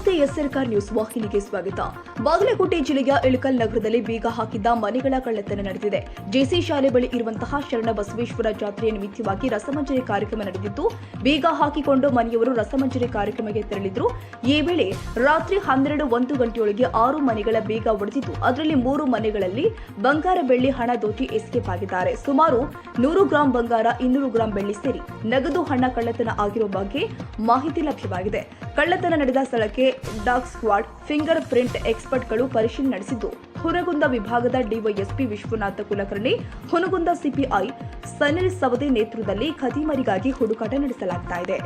ನಮಸ್ತೆ, ಎಸ್ಆರ್ಕಾರ್ ನ್ಯೂಸ್ ವಾಹಿನಿಗೆ ಸ್ವಾಗತ. ಬಾಗಲಕೋಟೆ ಜಿಲ್ಲೆಯ ಇಳಕಲ್ ನಗರದಲ್ಲಿ ಬೀಗ ಹಾಕಿದ್ದ ಮನೆಗಳ ಕಳ್ಳತನ ನಡೆದಿದೆ. ಜೆಸಿ ಶಾಲೆ ಬಳಿ ಇರುವಂತಹ ಶರಣ ಬಸವೇಶ್ವರ ಜಾತ್ರೆಯ ನಿಮಿತ್ತವಾಗಿ ರಸಮಂಜರಿ ಕಾರ್ಯಕ್ರಮ ನಡೆದಿತ್ತು. ಬೀಗ ಹಾಕಿಕೊಂಡು ಮನೆಯವರು ರಸಮಂಜರಿ ಕಾರ್ಯಕ್ರಮಕ್ಕೆ ತೆರಳಿದ್ರು. ಈ ವೇಳೆ ರಾತ್ರಿ 12-1 ಗಂಟೆಯೊಳಗೆ 6 ಮನೆಗಳ ಬೀಗ ಒಡೆದಿದ್ದು, ಅದರಲ್ಲಿ 3 ಮನೆಗಳಲ್ಲಿ ಬಂಗಾರ, ಬೆಳ್ಳಿ, ಹಣ ದೋಚಿ ಎಸ್ಕೇಪ್ ಆಗಿದ್ದಾರೆ. ಸುಮಾರು 100 ಗ್ರಾಂ ಬಂಗಾರ, 200 ಗ್ರಾಂ ಬೆಳ್ಳಿ ಸೇರಿ ನಗದು ಹಣ ಕಳ್ಳತನ ಆಗಿರುವ ಬಗ್ಗೆ ಮಾಹಿತಿ ಲಭ್ಯವಾಗಿದೆ. ಕಳ್ಳತನ ನಡೆದ ಸ್ಥಳಕ್ಕೆ ಡಾಗ್ ಸ್ಕ್ವಾಡ್, ಫಿಂಗರ್ ಪ್ರಿಂಟ್ ಎಕ್ಸ್ಪರ್ಟ್ಗಳು ಪರಿಶೀಲನೆ ನಡೆಸಿದ್ದು, ಹುನಗುಂದ ವಿಭಾಗದ ಡಿವೈಎಸ್ಪಿ ವಿಶ್ವನಾಥ ಕುಲಕರ್ಣಿ, ಹುನಗುಂದ ಸಿಪಿಐ ಸನಿಲ್ ಸವದಿ ನೇತೃತ್ವದಲ್ಲಿ ಖದೀಮರಿಗಾಗಿ ಹುಡುಕಾಟ ನಡೆಸಲಾಗುತ್ತಿದೆ.